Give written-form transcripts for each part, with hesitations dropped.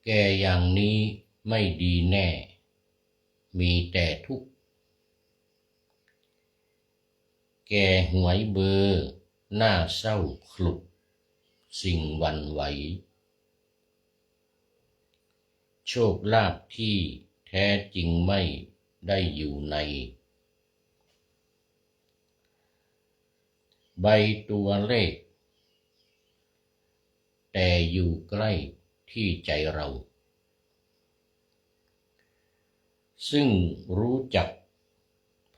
แก่อย่างนี้ไม่ดีแน่มีแต่ทุกข์แก่หวยเบอร์หน้าเศร้าขลุกสิ่งหวั่นไหวโชคลาภที่แท้จริงไม่ได้อยู่ในใบตัวเลขแต่อยู่ใกล้ที่ใจเราซึ่งรู้จัก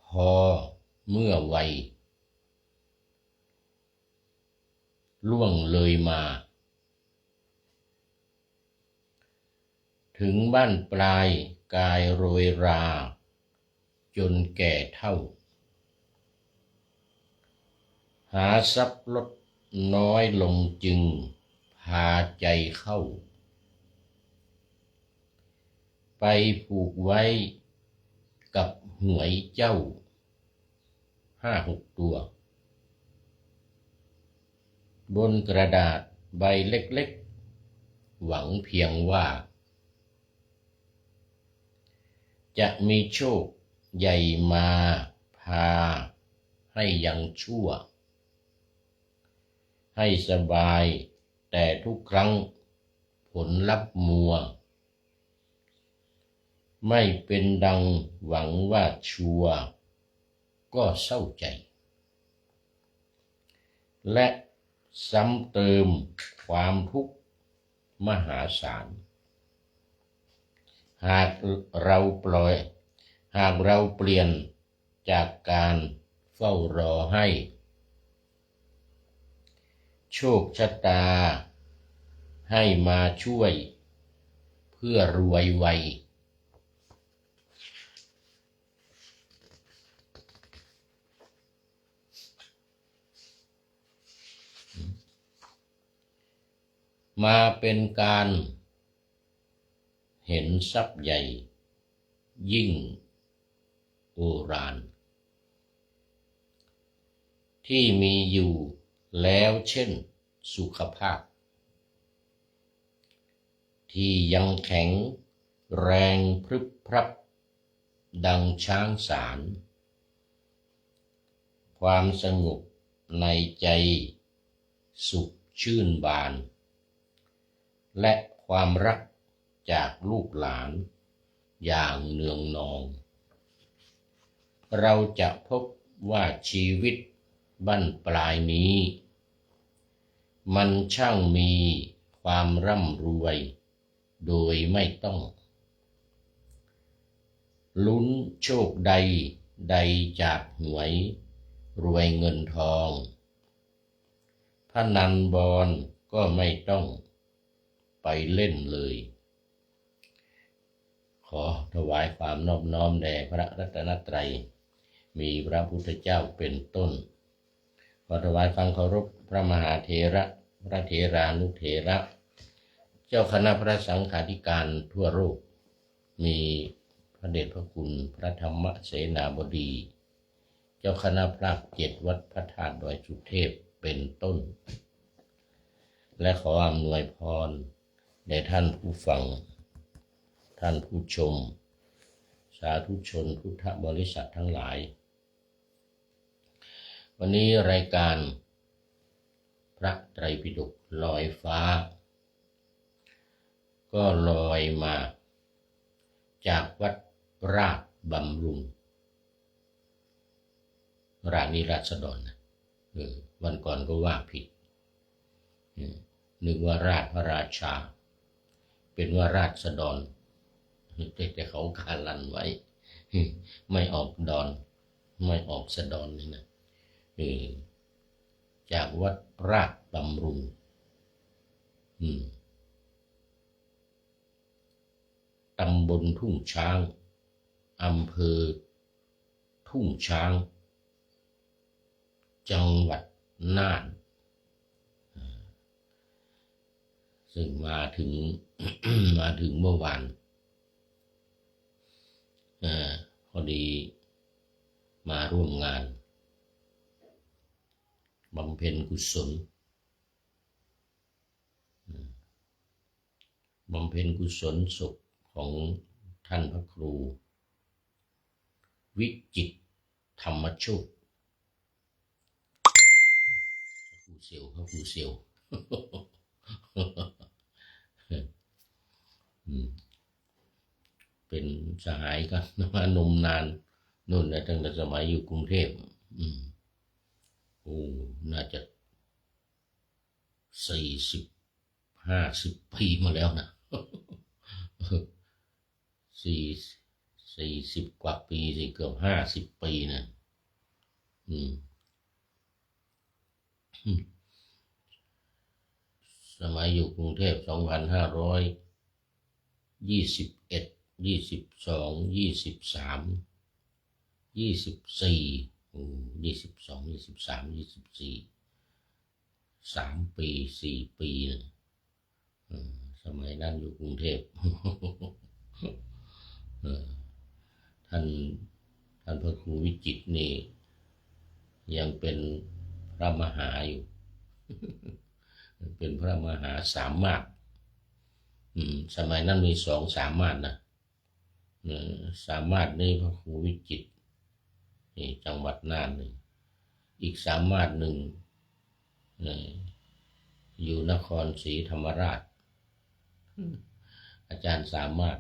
พอเมื่อวัยล่วงเลยมาถึงบ้านปลายกายโรยราจนแก่เฒ่าหาทรัพย์ลดน้อยลงจึงพาใจเข้าไปผูกไว้กับหวยเจ้า5-6 ตัวบนกระดาษใบเล็กๆหวังเพียงว่าจะมีโชคใหญ่มาพาให้ยังชั่วให้สบายแต่ทุกครั้งผลลัพธ์มัวไม่เป็นดังหวังว่าชัวร์ก็เศร้าใจและซ้ำเติมความทุกข์มหาศาลหากเราเปลี่ยนจากการเฝ้ารอให้โชคชะตาให้มาช่วยเพื่อรวยไวมาเป็นการเห็นทรัพย์ใหญ่ยิ่งโอฬารที่มีอยู่แล้วเช่นสุขภาพที่ยังแข็งแรงพรึบพรับดังช้างสารความสงบในใจสุขชื่นบานและความรักจากลูกหลานอย่างเนืองนองเราจะพบว่าชีวิตบั้นปลายนี้มันช่างมีความร่ำรวยโดยไม่ต้องลุ้นโชคใดจากหวยรวยเงินทองพนันบอลก็ไม่ต้องไปเล่นเลยขอถวายความนอบน้อมแด่พระรัตนตรัยมีพระพุทธเจ้าเป็นต้นขอถวายความเคารพพระมหาเถระพระเถรานุเถระเจ้าคณะพระสังฆาธิการทั่วโลกมีพระเดชพระคุณพระธรรมเสนาบดีเจ้าคณะพระ7 วัดพระธาตุดอยสุเทพเป็นต้นและขออำนวยพรแด่ท่านผู้ฟังท่านผู้ชมสาธุชนพุทธบริษัททั้งหลายวันนี้รายการพระไตรปิฎกลอยฟ้าก็ลอยมาจากวัดราชบำรุงราชนิราษฎรนะวันก่อนก็ว่าผิดนึกว่าราชพระราชาเป็นว่าราษฎรแต่เขาการันไว้ไม่ออกดอนไม่ออกสะดอนนี่นะจากวัดราชบำรุงตำบลทุ่งช้างอำเภอทุ่งช้างจังหวัดน่านซึ่งมาถึง มาถึงเมื่อวานพอดีมาร่วมงานบำเพ็ญกุศล บำเพ็ญกุศลศพของท่านพระครูวิจิตรธรรมโชติพระครูเซียวเป็นสหายกันมานมนานนู่นนะตั้งแต่สมัยอยู่กรุงเทพน่าจะ50 ปีมาแล้วนะ40 กว่าปีสิเกือบ50 ปีนะสมัยอยู่กรุงเทพ2521 22 23 24 22 23 24 3 ปี 4 ปีนะสมัยนั้นอยู่กรุงเทพท่านพระครูวิจิตรนี่ยังเป็นพระมหาอยู่ เป็นพระมหาสามารถสมัยนั้นมี2 สามารถนะสามารถนี่พระครูวิจิตรนี่จังหวัดน่านหนึ่งอีกสามารถหนึ่งอยู่นครศรีธรรมราชอาจารย์สามารถ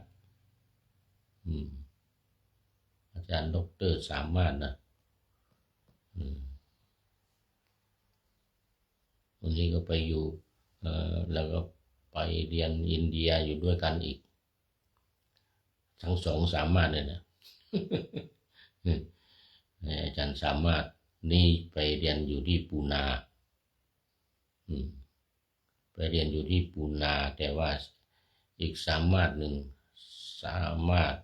อาจารย์ดร.สามารถนะวันนี้ก็ไปอยู่แล้วก็ไปเรียนอินเดียอยู่ด้วยกันอีกทั้ง2 สามารถเลยนะอาจารย์สามารถนี่ไปเรียนอยู่ที่ปูนาไปเรียนอยู่ที่ปูนาแต่ว่าอีกสามารถหนึ่งสามารถ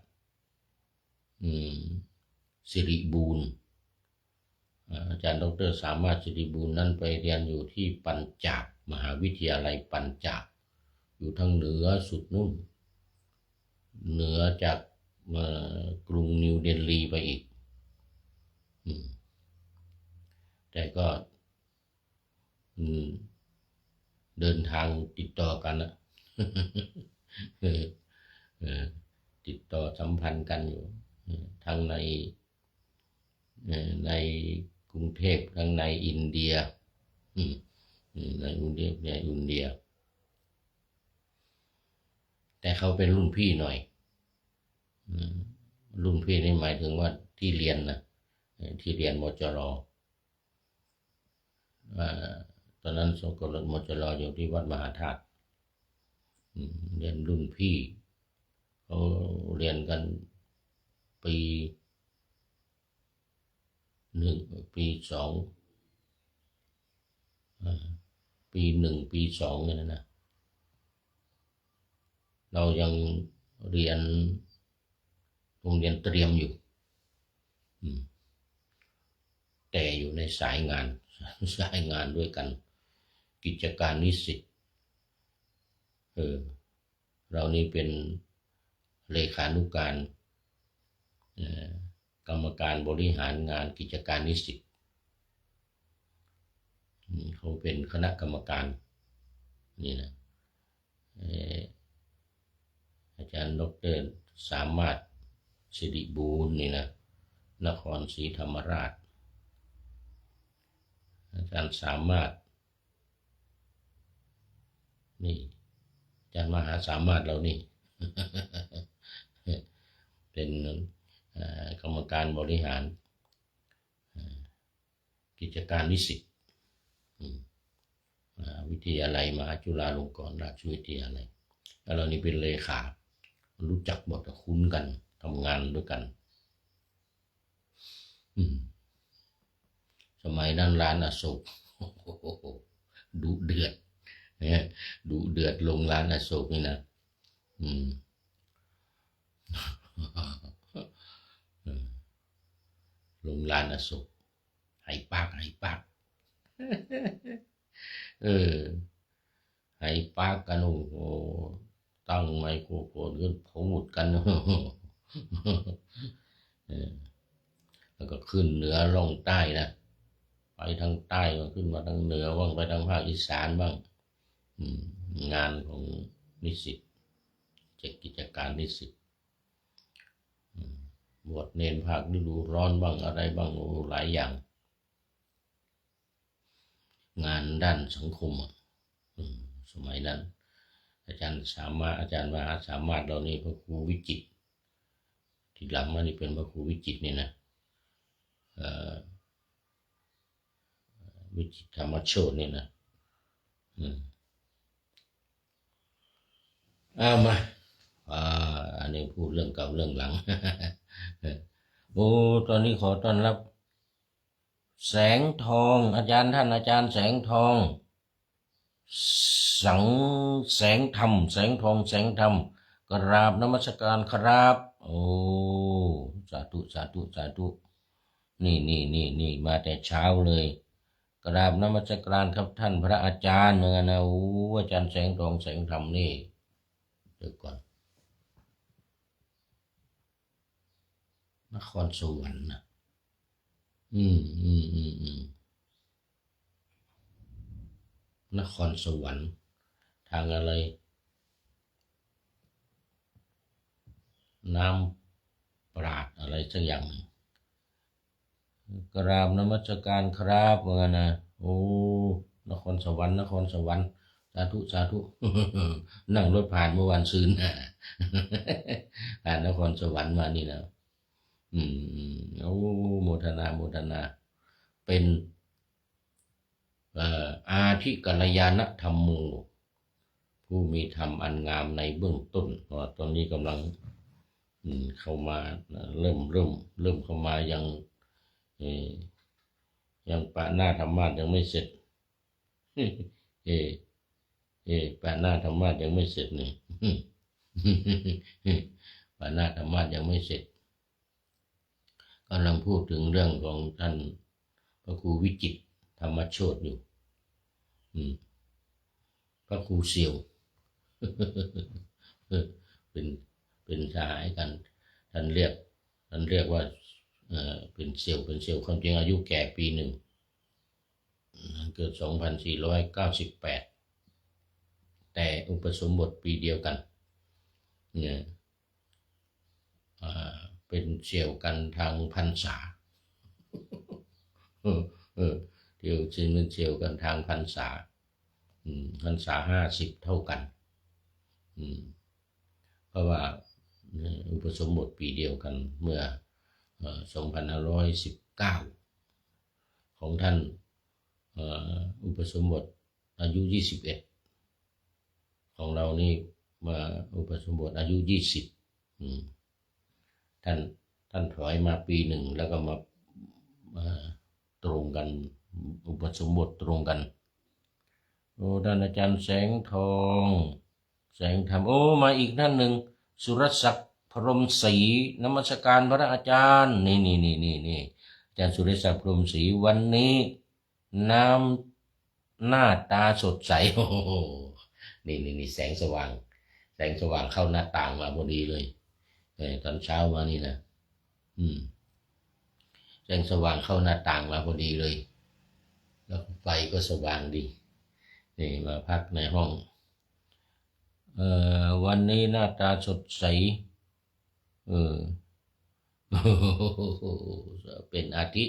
สิริบูรณ์อาจารย์ดร.สามารถสิริบูรณ์นั้นไปเรียนอยู่ที่ปัญจาบมหาวิทยาลัยปัญจาบอยู่ทางเหนือสุดนู่นเหนือจากกรุงนิวเดลีไปอีกแต่ก็เดินทางติดต่อกันนะติดต่อสัมพันธ์กันอยู่ทั้งในกรุงเทพทั้งในอินเดียในกรุงเทพในอินเดียแต่เขาเป็นรุ่นพี่หน่อยรุ่นพี่นี่หมายถึงว่าที่เรียนนะที่เรียนมจร.ตอนนั้นสกลมจร.อยู่ที่วัดมหาธาตุเรียนรุ่นพี่เขาเรียนกันปี1 ปี 2 ปี 1 ปี 2เนี่ยนะเรายังเรียนโรงเรียนเตรียมอยู่แต่อยู่ในสายงานด้วยกันกิจการนิสิตเรานี่เป็นเลขานุการกรรมการบริหารงานกิจการนิสิตเขาเป็นคณะกรรมการนี่นะอาจารย์ดร.สามารถสิริบูรณ์นี่นะนครศรีธรรมราชอาจารย์สามารถนี่อาจารย์มหาสามารถเรานี่ เป็นกรรมการบริหารกิจการนิสิตวิทยาลัยมหาจุฬาลงกรณราชวิทยาลัยแล้วเรานี่เป็นเลขารู้จักหมดคุ้นกันทำงานด้วยกันสมัยนั้นร้านอโศกดุเดือดดุเดือดลงร้านอโศกนี่นะลงร้านอโศกให้ปากให้ปากกันโอ้โหตั้งไมโครโฟนขึ้นพูดกันแล้วก็ขึ้นเหนือล่องใต้นะไปทางใต้ก็ขึ้นมาทางเหนือบ้างไปทางภาคอีสานบ้างงานของนิสิต นิสิตบวชเนนภาคฤดูร้อนบ้างอะไรบ้างหลายอย่างงานด้านสังคมสมัยนั้นอาจารย์สามารถอาจารย์มหาสามารถเรานี่พระครูวิจิตรที่หลังมานี่เป็นพระครูวิจิตรนี่นะวิจิตรธรรมโชตินี่นะมาอันนี้พูดเรื่องเก่าเรื่องหลัง โอ้ตอนนี้ขอต้อนรับแสงทองอาจารย์ท่านอาจารย์แสงทองแสงธรรมแสงทองแสงธรรมกราบนมัสการครับโอ้สาธุสาธุสาธุนี่มาแต่เช้าเลยกราบนมัสการครับท่านพระอาจารย์เนื้อนะโอ้อาจารย์แสงทองแสงธรรมนี่เดี๋ยวก่อนนครสวรรค์นะนครสวรรค์ทางอะไรน้ำปราดอะไรสักอย่างกราบนมัสการครับเมื่อนะโอ้นครสวรรค์นครสวรรค์สาธุสาธุ นั่งรถผ่านเมื่อวันซืนผ่านนครสวรรค์มานี่นะโอ้โมทนาโมทนาเป็นอาทิกัลยาณธรรมโมผู้มีธรรมอันงามในเบื้องต้นตอนนี้กำลังเข้ามาเริ่มเข้ามายังปะหน้าธรรมะยังไม่เสร็จปะหน้าธรรมะยังไม่เสร็จนี่ปะหน้าธรรมะยังไม่เสร็จกำลังพูดถึงเรื่องของท่านพระครูวิจิตรธรรมโชติอยู่พระครูเสี่ยวเป็นสหายกันท่านเรียกว่าเป็นเสี่ยวความจริงอายุแก่ปีหนึ่งเกิด2498แต่อุปสมบทปีเดียวกันเนี่ยเป็นเสี่ยวกันทางพรรษาเดี่ยวจริงเป็นเสี่ยวกันทางพรรษา50เท่ากันเพราะว่าอุปสมบทปีเดียวกันเมื่อ2519ของท่านอุปสมบทอายุ21ของเรานี่มาอุปสมบทอายุ20ท่านถอยมาปีหนึ่งแล้วก็มาตรงกันอุปสมบทตรงกันโอ้ท่านอาจารย์แสงทองแสงธรรมโอ้มาอีกท่านหนึ่งสุรศักดิ์พรหมศรีนมัสการพระอาจารย์นี่อาจารย์สุรศักดิ์พรหมศรีวันนี้น้ำหน้าตาสดใสโอ้โหนี่แสงสว่างเข้าหน้าต่างมาพอดีเลยตอนเช้ามานี่นะแสงสว่างเข้าหน้าต่างมาพอดีเลยแล้วไฟก็สว่างดีนี่มาพักในห้องวันนี้หน้าตาสดใสเป็นอาทิ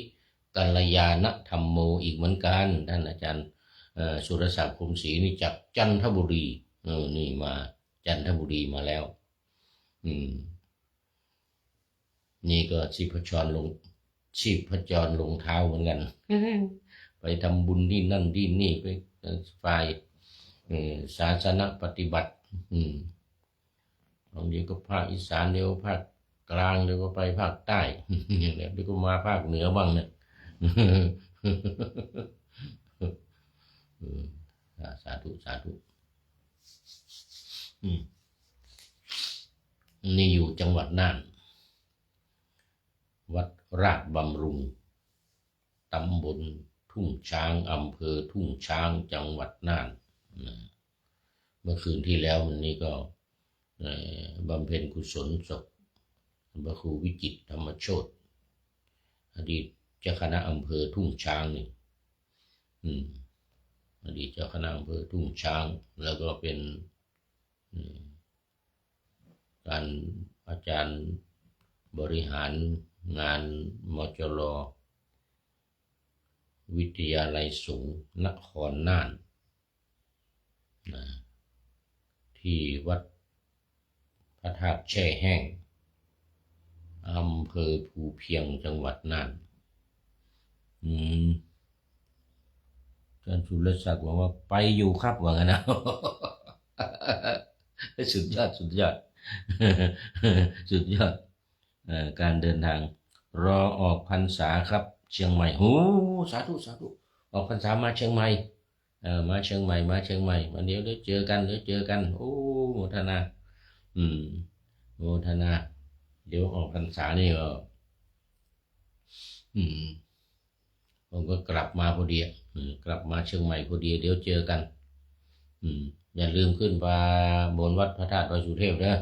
กัลยาณธรรมโมอีกเหมือนกันท่านอาจารย์สุรศักดิ์พรหมศรีนี่จากจันทบุรีนี่มาจันทบุรีมาแล้วนี่ก็ชีพจรลงเท้าเหมือนกันไปทำบุญที่นั่นที่นี่ไปฝ่ายศาสนปฏิบัติบางทีก็ภาคอีสานเดี๋ยวภาคกลางเดี๋ยวก็ไปภาคใต้เดี๋ยวก็มาภาคเหนือบ้างเนี่ยสาธุนี่อยู่จังหวัดน่านวัดราชบำรุงตำบลทุ่งช้างอำเภอทุ่งช้างจังหวัดน่านเมื่อคืนที่แล้ววันนี้ก็บำเพ็ญกุศลศพพระครูวิจิตรธรรมโชติอดีตเจ้าคณะอำเภอทุ่งช้างนี่อดีตเจ้าคณะอำเภอทุ่งช้างแล้วก็เป็นสา านอาจารย์บริหารงานมจรวิทยาลัยสงฆ์นครน่านนะที่วัดพระธาตุแช่แห้งอำเภอภูเพียงจังหวัดน่านอาจารย์สุรศักดิ์บอกว่าไปอยู่ครับว่างั้นนะ สุดยอดสุดยอด สุดยอดการเดินทางรอออกพรรษาครับเชียงใหม่โอ้สาธุสาธุออกพรรษามาเชียงใหม่มาเชียงใหม่วันเดียวเจอกันโอ้โมทนาโมทนาเดี๋ยวออกพรรษานี่ก็ผมก็กลับมาพอดีกลับมาเชียงใหม่พอดีเดี๋ยวเจอกันอย่าลืมขึ้นมาบนวัดพระธาตุดอยสุเทพนะ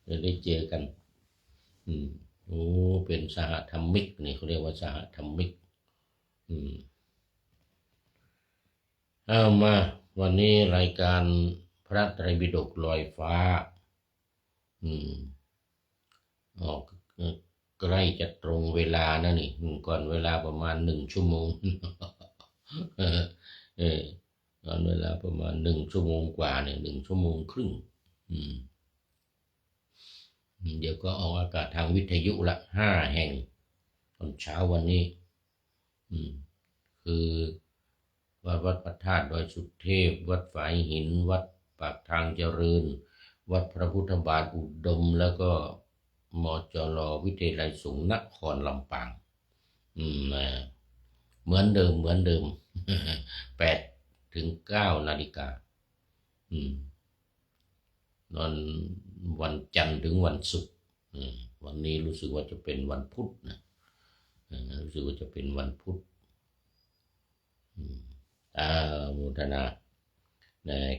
จะได้เจอกันโอ้เป็นสหธรรมิกนี่เขาเรียกว่าสหธรรมิกเอามาวันนี้รายการพระไตรปิฎกลอยฟ้าออกใกล้จะตรงเวลานะนี่ก่อนเวลาประมาณ1 ชั่วโมงก่อนเวลาประมาณ1 ชั่วโมงกว่าเนี่ย1 ชั่วโมงครึ่งเดี๋ยวก็ออกอากาศทางวิทยุละ5 แห่งตอนเช้าวันนี้คือวัดพระธาตุดอยสุเทพวัดฝายหินวัดปากทางเจริญวัดพระพุทธบาทอุดมแล้วก็มจรวิทยาลัยสงฆ์นครลำปางเหมือนเดิม8 ถึง 9 นาฬิกานอนวันจันทร์ถึงวันศุกร์วันนี้รู้สึกว่าจะเป็นวันพุธนะรู้สึกว่าจะเป็นวันพุธโมทนา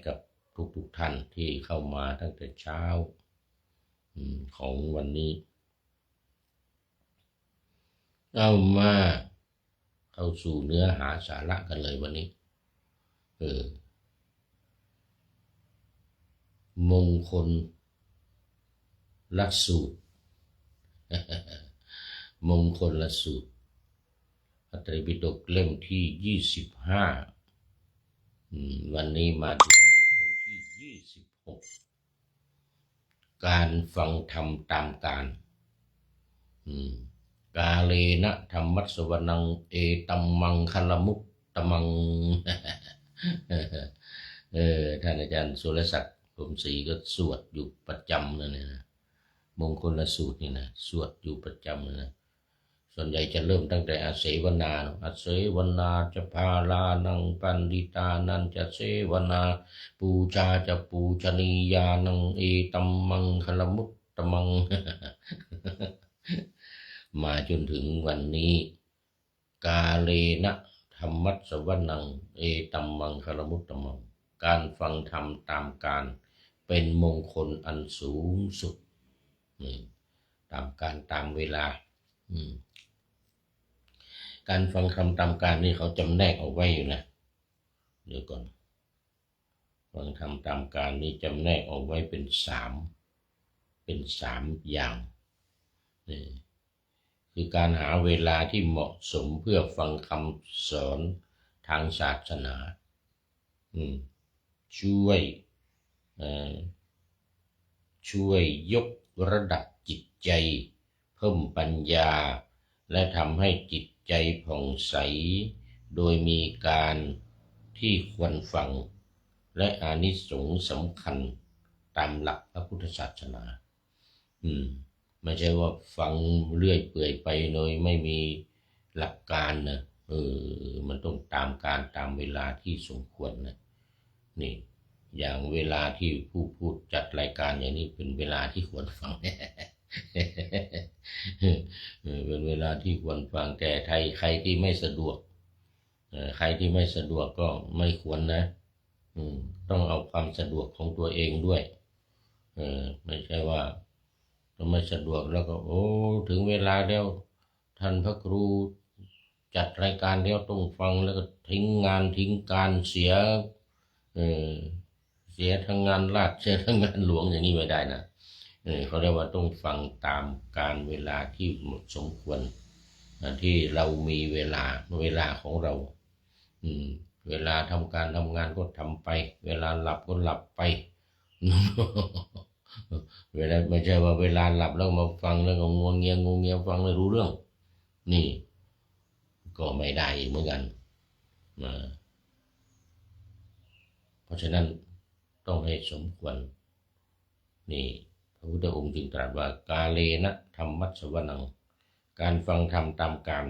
กับทุกท่านที่เข้ามาตั้งแต่เช้าของวันนี้เอามาเข้าสู่เนื้อหาสาระกันเลยวันนี้มงคลละสูตร มงคลละสูตรพระไตรปิฎกเล่มที่25วันนี้มาถึงมงคลที่26การฟังธรรมตามกาลกาเลนะธรรมัสสวนังเอตัมมังคลมุตตมัง ท่านอาจารย์สุรศักดิ์พรหมศรีก็สวดอยู่ประจำเลยนะมงคลละสูตรนี่นะสวดอยู่ประจำเลยนะส่วนใหญ่จะเริ่มตั้งแต่อาเสวนาอาเสวนาจะพาลานังปันดิตานันจะเสวนาปูชาจะปูชนียานังเอตัมมังคลมุตตมัง มาจนถึงวันนี้กาเลนะธรรมัสสวนังเอตัมมังคลมุตตมังการฟังธรรมตามกาลเป็นมงคลอันสูงสุดตามการตามเวลาการฟังธรรมตามกาลนี่เขาจำแนกเอาไว้อยู่นะเดี๋ยวก่อนฟังธรรมตามกาลนี่จำแนกเอาไว้เป็น3อย่างคือการหาเวลาที่เหมาะสมเพื่อฟังคำสอนทางศาสนาช่วยยกระดับจิตใจเพิ่มปัญญาและทำให้จิตใจผ่องใสโดยมีการที่ควรฟังและอานิสงส์สำคัญตามหลักพระพุทธศาสนาไม่ใช่ว่าฟังเรื่อยเปื่อยไปโดยไม่มีหลักการนะมันต้องตามการตามเวลาที่สมควรนะนี่อย่างเวลาที่ผู้พูดจัดรายการอย่างนี้เป็นเวลาที่ควรฟัง เป็นเวลาที่ควรฟังแต่ใครที่ไม่สะดวกใครที่ไม่สะดวกก็ไม่ควรนะต้องเอาความสะดวกของตัวเองด้วยไม่ใช่ว่าถ้าไม่สะดวกแล้วก็ถึงเวลาแล้วท่านพระครูจัดรายการแล้วต้องฟังแล้วก็ทิ้งงานทิ้งการเสีย เสียทั้งงานราชเสียทั้งงานหลวงอย่างนี้ไม่ได้นะเขาเรียกว่าต้องฟังตามการเวลาที่เหมาะสมควรที่เรามีเวลาของเราเวลาทำการทำงานก็ทำไปเวลาหลับก็หลับไป เวลาไม่ใช่ว่าเวลาหลับแล้วมาฟังแล้วก็งัวเงียฟังไม่รู้เรื่องนี่ก็ไม่ได้เหมือนกันเพราะฉะนั้นต้องให้สมควรนี่พระพุทธองค์จึงตรัสว่ากาเลนะธรรมัสสวนังการฟังธรรมตามการ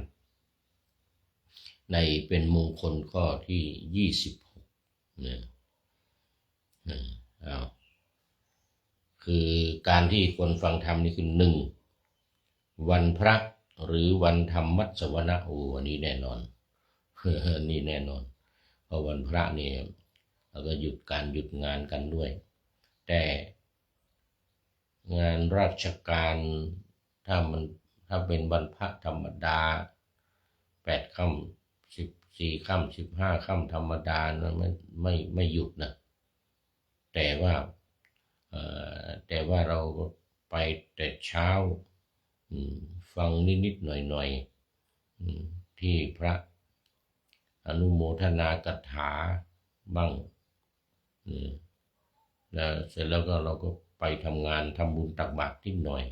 ในเป็นมงคลข้อที่26เนี่ยคือการที่คนฟังธรรมนี่คือ1วันพระหรือวันธรรมมัสสวนะโอ้อันนี้แน่นอนนี่แน่นอนเพราะวันพระนี่เราก็หยุดงานกันด้วยแต่งานราชการถ้าเป็นวันพระธรรมดา8 ค่ำ14 ค่ำ15 ค่ำธรรมดานะไม่หยุดนะแต่ว่าเราก็ไปแต่เช้าฟังนิดหน่อยที่พระอนุโมทนากถาบ้างแล้วเสร็จแล้วก็เราก็ไปทำงานทำบุญตักบาตรนิดหน่อย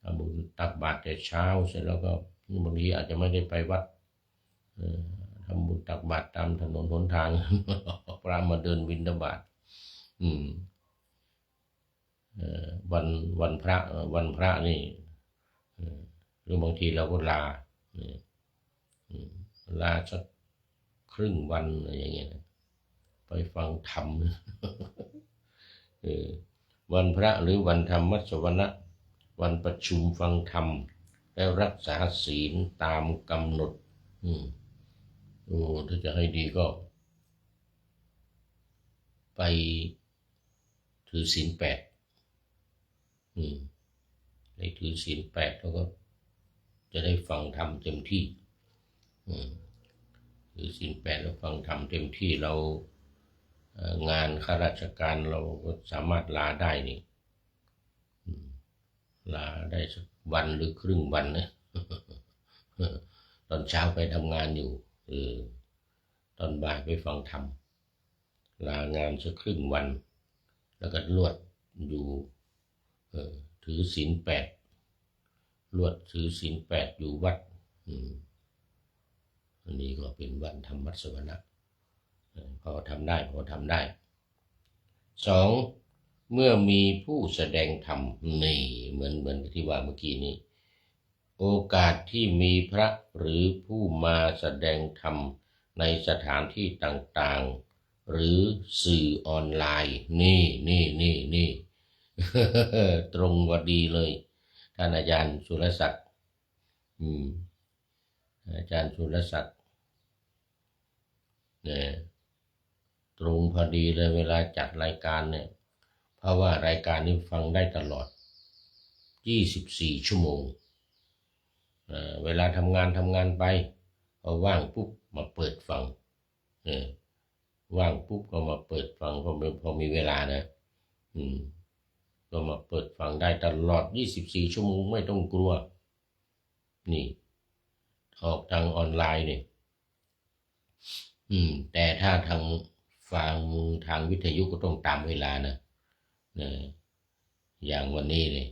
ทำบุญตักบาตรแต่เช้าเสร็จแล้วก็บางทีอาจจะไม่ได้ไปวัดทำบุญตักบาตรตามถนนหนทาง พระมาเดินบิณฑบาตวันพระนี่หรือบางทีเราก็ลาสักครึ่งวันอะไรอย่างเงี้ยไปฟังธรรม วันพระหรือวันธรรมมัสสวนะวันประชุมฟังธรรมและรักษาศีลตามกำหนดถ้าจะให้ดีก็ไปถือศีล 8ได้ถือศีล 8แล้วก็จะได้ฟังธรรมเต็มที่ถือศีล 8แล้วฟังธรรมเต็มที่เรางานข้าราชการเราก็สามารถลาได้นี่ลาได้สักวันหรือครึ่งวันนะ ตอนเช้าไปทำงานอยู่ตอนบ่ายไปฟังธรรมลางานสักครึ่งวันแล้วก็ลวดอยู่ถือศีล 8ลวดถือศีล 8อยู่วัดอันนี้ก็เป็นวันธรรมมัสสวนะพอทำได้2เมื่อมีผู้แสดงธรรมนี่เหมือนที่ว่าเมื่อกี้นี้โอกาสที่มีพระหรือผู้มาแสดงธรรมในสถานที่ต่างๆหรือสื่อออนไลน์นี่ ตรงพอดีเลยท่านอาจารย์สุรศักดิ์อาจารย์สุรศักดิ์เนี่ยตรงพอดีเลยเวลาจัดรายการเนี่ยเพราะว่ารายการนี้ฟังได้ตลอด24 ชั่วโมงเวลาทำงานไปพอว่างปุ๊บมาเปิดฟังว่างปุ๊บก็มาเปิดฟังพอมีเวลานะก็มาเปิดฟังได้ตลอด24 ชั่วโมงไม่ต้องกลัวนี่ออกทางออนไลน์เนี่ยแต่ถ้าทางฟังทางวิทยุก็ต้องตามเวลานะอย่างวันนี้เนี่ย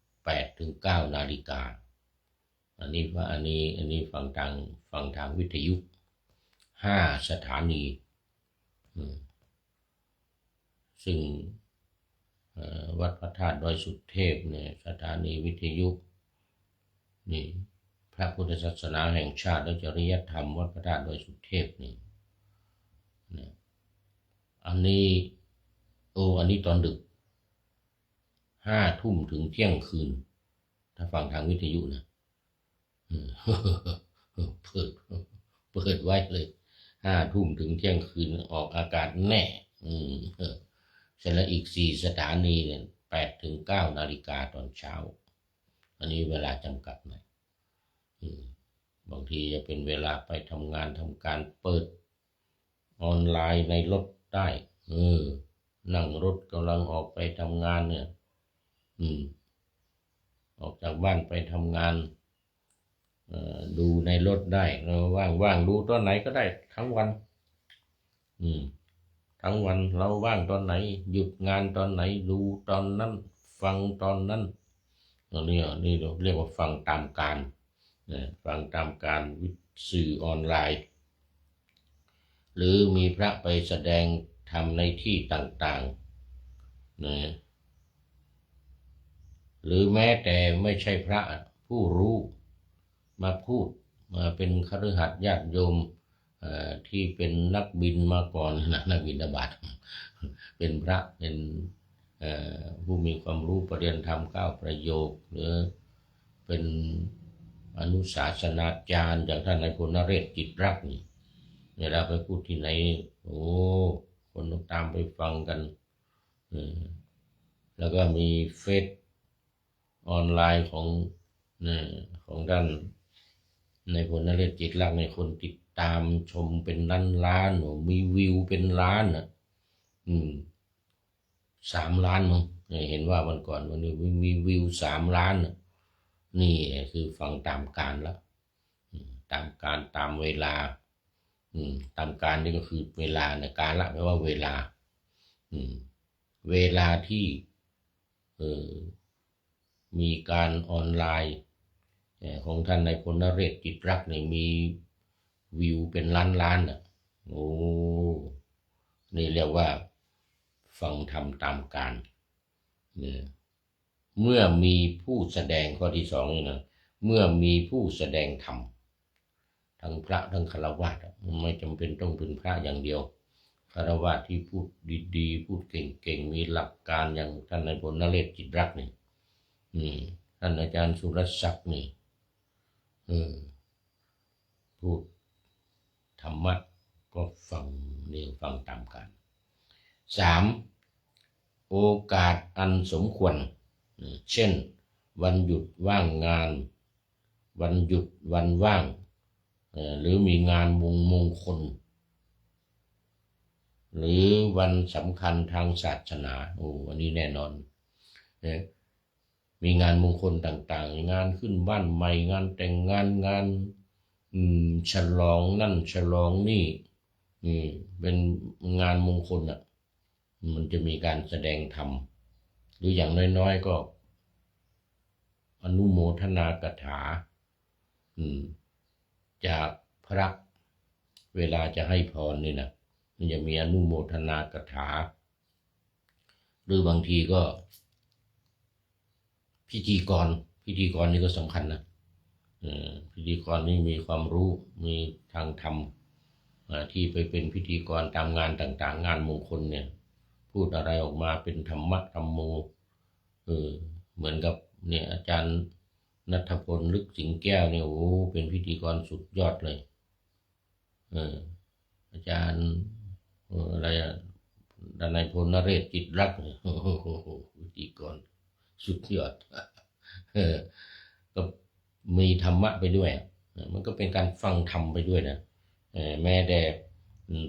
8 ถึง 9 นาฬิกาอันนี้ฟังทางวิทยุ5 สถานีซึ่งวัดพระธาตุดอยสุเทพเนี่ยสถานีวิทยุนี่พระพุทธศาสนาแห่งชาติและจริยธรรมวัดพระธาตุดอยสุเทพนี่อันนี้ตอนดึก5 ทุ่มถึงเที่ยงคืนถ้าฟังทางวิทยุนะเปิดไว้เลย5 ทุ่มถึงเที่ยงคืนออกอากาศแน่เสร็จแล้วอีก4 สถานีเนี่ย8 ถึง 9 นาฬิกาตอนเช้าอันนี้เวลาจำกัดหน่อยบางทีจะเป็นเวลาไปทำงานทำการเปิดออนไลน์ในรถได้ เออนั่งรถกำลังออกไปทำงานเนี่ยออกจากบ้านไปทำงานดูในรถได้ว่างดูตอนไหนก็ได้ทั้งวันทั้งวันเราว่างตอนไหนหยุดงานตอนไหนดูตอนนั้นฟังตอนนั้นนี่เราเรียกว่าฟังตามการฟังตามการสื่อออนไลน์หรือมีพระไปแสดงธรรมในที่ต่างๆนะหรือแม้แต่ไม่ใช่พระผู้รู้มาพูดมาเป็นคฤหัสถ์ญาติโยมที่เป็นนักบินมาก่อนนะนักบินบาตเป็นพระเป็นผู้มีความรู้ประเรียนธรรม9 ประโยคหรือเป็นอนุศาสนาจารย์อย่างท่านนายพลนเรศจิตรักนี่เวลาไปพูดที่ไหนโอ้คนต้องตามไปฟังกันแล้วก็มีเฟซออนไลน์ของท่านนายพลนเรศจิตรักในคนติดตามชมเป็นล้านมีวิวเป็นล้าน3 ล้านมั้งเห็นว่าวันก่อนวันนี้มีวิว3 ล้านนี่คือฟังตามการแล้วตามการตามเวลาตามการนี่ก็คือเวลานะการละแปลว่าเวลาเวลาที่มีการออนไลน์ของท่านนายพลนเรศจิตรักเนี่ยมีวิวเป็นล้านโอ้นี่เรียกว่าฟังธรรมตามการเมื่อมีผู้แสดงข้อที่2นี่นะเมื่อมีผู้แสดงธรรมทั้งพระทั้งฆราวาสไม่จำเป็นต้องเป็นพระอย่างเดียวฆราวาสที่พูดดีๆพูดเก่งๆมีหลักการอย่างท่านนายพลนเรศจิตรักนี่ท่านอาจารย์สุรศักดิ์นี่พูดธรรมะก็ฟังตามกัน3โอกาสอันสมควรเช่นวันหยุดว่างงานวันหยุดวันว่างหรือมีงานมงคลหรือวันสำคัญทางศาสนาอันนี้แน่นอนมีงานมงคลต่างๆงานขึ้นบ้านใหม่งานแต่งงานฉลองนั่นฉลองนี่เป็นงานมงคลมันจะมีการแสดงธรรมหรืออย่างน้อยๆก็อนุโมทนากถาจากพระเวลาจะให้พรนี่นะมันจะมีอนุโมทนากถาหรือบางทีก็พิธีกรนี่ก็สำคัญนะพิธีกรนี่มีความรู้มีทางธรรมที่ไปเป็นพิธีกรตามงานต่างๆงานมงคลเนี่ยพูดอะไรออกมาเป็นธรรมะธรรมโมเหมือนกับเนี่ยอาจารย์ณัฐพลลึกสิงแก้วเนี่ยเป็นพิธีกรสุดยอดเลยอาจารย์อะไรดนายพลนเรศจิตรักพิธีกรสุดยอดก็มีธรรมะไปด้วยมันก็เป็นการฟังธรรมไปด้วยนะแม้แต่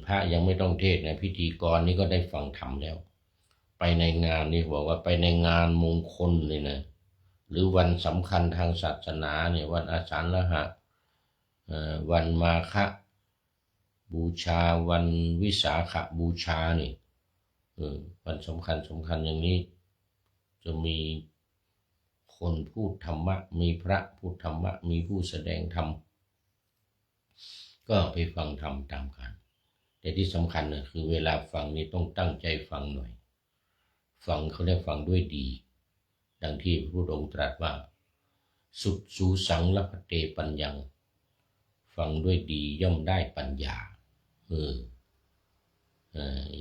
พระยังไม่ต้องเทศนะพิธีกรนี่ก็ได้ฟังธรรมแล้วไปในงานนี่บอกว่าไปในงานมงคลเลยนะหรือวันสำคัญทางศาสนาเนี่ยวันอาสาฬหะวันมาฆบูชาวันวิสาขบูชานี่วันสำคัญอย่างนี้จะมีคนพูดธรรมะมีพระพูดธรรมะมีผู้แสดงธรรมก็ไปฟังธรรมตามกันแต่ที่สำคัญนะคือเวลาฟังนี่ต้องตั้งใจฟังหน่อยฟังเขาเรียกฟังด้วยดีดังที่พระพุทธองค์ตรัสว่าสุสูสังละพเตปัญญังฟังด้วยดีย่อมได้ปัญญา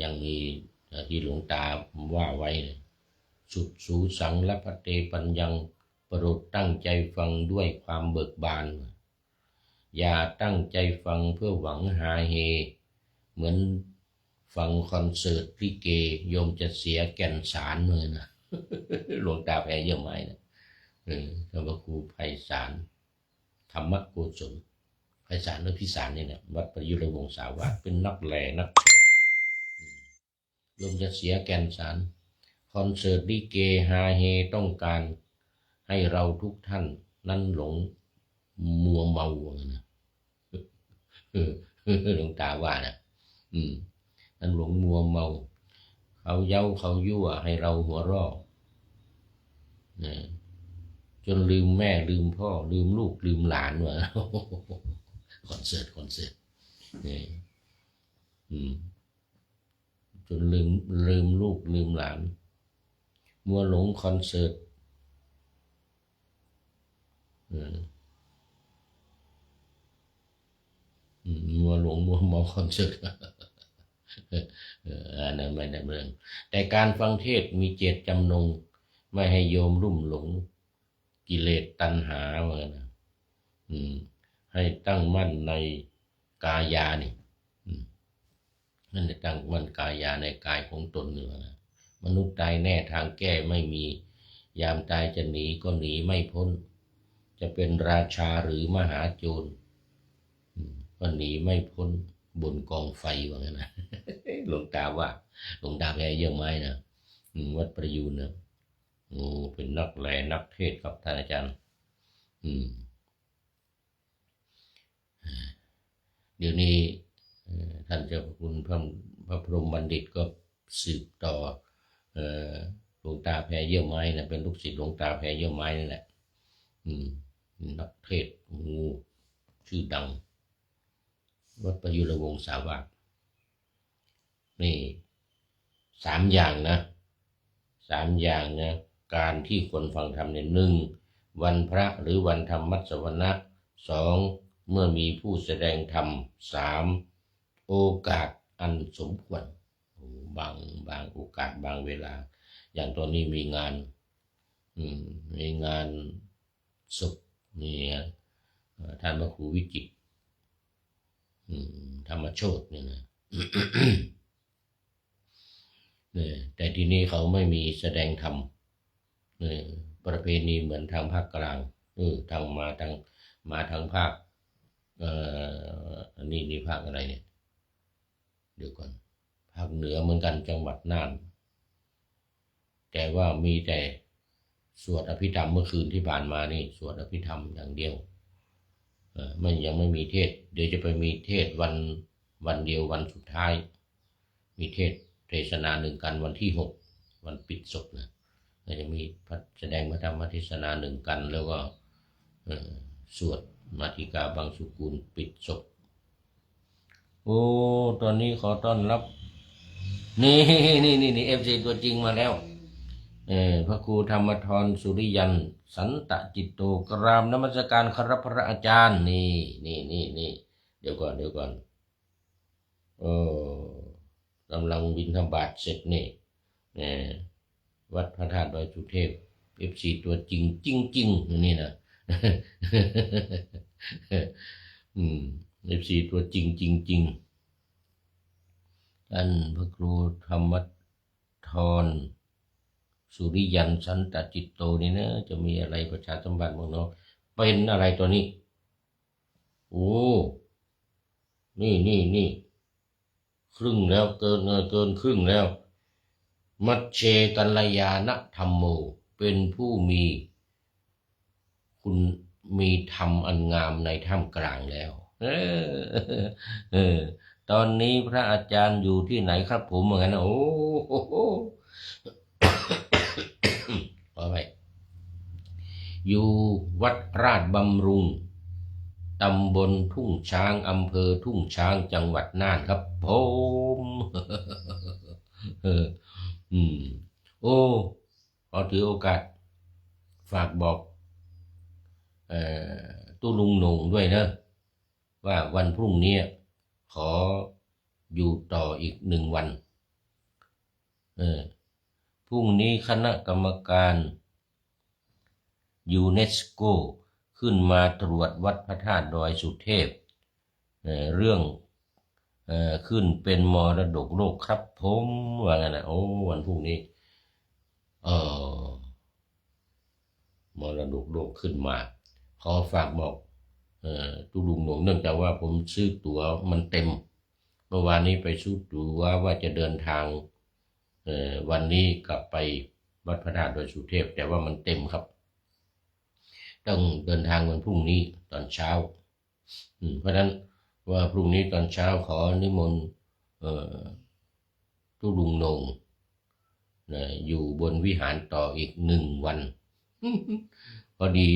ยังมีที่หลวงตาว่าไว้สุสูสังละพเตปัญญังโปรดตั้งใจฟังด้วยความเบิกบานอย่าตั้งใจฟังเพื่อหวังหาเฮเหมือนฟังคอนเสิร์ตลิเกโยมจะเสียแก่นสารเลยนะ หลวงตาแผ่เยี่ยมไม้นะพระครูไพศาลธรรมโกศลไพศาลหรือพิสารนี่นะวัดประยุรวงศาวาสเป็นนักแหล่นัก ลมจะเสียแก่นสารคอนเสิร์ตลิเกฮาเฮต้องการให้เราทุกท่านนั้นหลงมัวเมานะหลวงตาว่านะนั้นหลงมัวเมาเขาเย้าเขายั่วให้เราหัวเราะจนลืมแม่ลืมพ่อลืมลูกลืมหลานว่ะคอนเสิร์ตจนลืมลูกลืมหลานมัวหลงคอนเสิร์ตมัวหลงมัวเมาคอนเสิร์ตอันนั้นไม่ได้เรื่องแต่การฟังเทศมีเจตจำนงไม่ให้โยมลุ่มหลงกิเลสตัณหาว่านะให้ตั้งมั่นในกายานี่นั่นจะตั้งมั่นกายาในกายของตนนี่นะมนุษย์ตายแน่ทางแก้ไม่มียามตายจะหนีก็หนีไม่พ้นจะเป็นราชาหรือมหาโจรก็หนีไม่พ้นบนกองไฟว่างั้นนะหลวงตาว่าหลวงตาแพ้เยอะไหมนะวัดประยูนนะเป็นนักแลนักเทศกับท่านอาจารย์เดี๋ยวนี้ท่านเจ้าคุณพระพรหมบัณฑิตก็สืบต่อหลวงตาแพ้เยี่ยมไม้นะเป็นลูกศิษย์หลวงตาแพ้เยี่ยมไม้นั่นแหละนักเทศงูชื่อดังวัดประยุรวงศาวาสนี่3 อย่างนะการที่คนฟังธรรมเนี่ย1วันพระหรือวันธรรมมัสวนะ2เมื่อมีผู้แสดงธรรม3โอกาสอันสมควรบางโอกาสบางเวลาอย่างตอนนี้มีงานศพนี่ท่านพระครูวิจิตรธรรมโชติเนี่ยนะ แต่ที่นี่เขาไม่มีแสดงธรรมประเพณีเหมือนทางภาคกลางทางมาทางภาคอันนี้ภาคอะไรเนี่ยเดี๋ยวก่อนภาคเหนือเหมือนกันจังหวัดน่านแต่ว่ามีแต่สวดอภิธรรมเมื่อคืนที่ผ่านมานี่สวดอภิธรรมอย่างเดียวยังไม่มีเทศเดี๋ยวจะไปมีเทศวันเดียววันสุดท้ายมีเทศนา1 กันวันที่6วันปิดศพนะจะมีแสดงพระธรรมเทศนา1 กันแล้วก็สวดมาติกาบางสุกุลปิดศพตอนนี้ขอต้อนรับนี่FC ตัวจริงมาแล้วพระครูธรรมธรสุริยันสันตจิตโตกราบนมัสการครับพระอาจารย์นี่เดี๋ยวก่อนกำลังบิณฑบาตเสร็จนี่วัดพระธาตุดอยสุเทพ FC ตัวจริงนี่นะFC ตัวจริงท่านพระครูธรรมธรสุริยันสันตจิตโตนี่นะจะมีอะไรประชาสัมพันธ์บ้างเนาะเป็นอะไรตัวนี้นี่ครึ่งแล้วเกินครึ่งแล้วมัชเชกัลยาณธรรมโมเป็นผู้มีคุณมีธรรมอันงามในท่ามกลางแล้วตอนนี้พระอาจารย์อยู่ที่ไหนครับผมเหมือนกันขอไปอยู่วัดราชบำรุงตำบลทุ่งช้างอำเภอทุ่งช้างจังหวัดน่านครับผมขอถือโอกาสฝากบอกตู้ลุงหนงด้วยนะว่าวันพรุ่งนี้ขออยู่ต่ออีก1 วันพรุ่งนี้คณะกรรมการยูเนสโกขึ้นมาตรวจวัดพระธาตุดอยสุเทพเรื่องขึ้นเป็นมรดกโลกครับผมว่างั้นนะวันพรุ่งนี้มรดกโลกขึ้นมาขอฝากบอกตู้ลุงหลวงเนื่องจากว่าผมซื้อตั๋วมันเต็มเมื่อวานนี้ไปซื้อตั๋วว่าจะเดินทาง วันนี้กลับไปวัดพระธาตุดอยสุเทพแต่ว่ามันเต็มครับต้องเดินทางวันพรุ่งนี้ตอนเช้าเพราะฉะนั้นว่าพรุ่งนี้ตอนเช้าขอนิมนต์ทุลุงโหน่งอยู่บนวิหารต่ออีก1 วันพอดี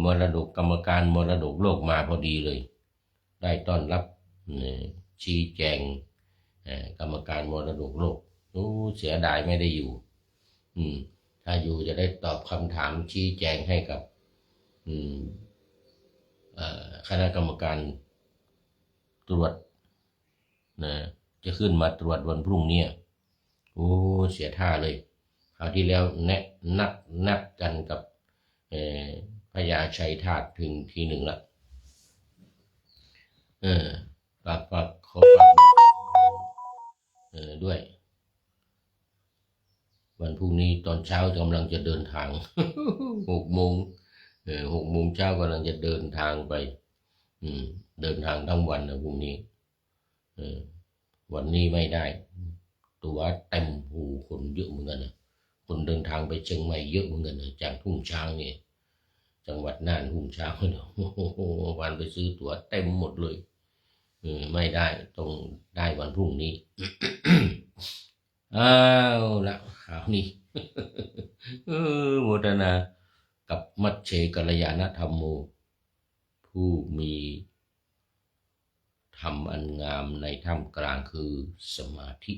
มรดกกรรมการมรดกโลกมาพอดีเลยได้ต้อนรับชี้แจงกรรมการมรดกโลกเสียดายไม่ได้อยู่ถ้าอยู่จะได้ตอบคำถามชี้แจงให้กับคณะกรรมการตรวจจะขึ้นมาตรวจวันพรุ่งนี้เสียท่าเลยคราวที่แล้วนัดกันกับพญาชัยธาตุถึงที1ละขอฝากด้วยวันพรุ่งนี้ตอนเช้ากำลังจะเดินทาง6 โมง6 โมงเช้ากำลังจะเดินทางไปเดินทางทั้งวันนะพรุ่งนี้วันนี้ไม่ได้ตัวเต็มหูคนเยอะเหมือนกันนะคนเดินทางไปเชียงใหม่เยอะเหมือนกันนะจากทุ่งช้างเนี่ยจังหวัดน่านทุ่งช้างเนี่ยวันไปซื้อตั๋วเต็มหมดเลยไม่ได้ต้องได้วันพรุ่งนี้ อ้าวละข่าวนี้ โมทนากับมัชเชกัลยาณธรรมโมผู้มีธรรมอันงามในท่ามกลางคือสมาธิ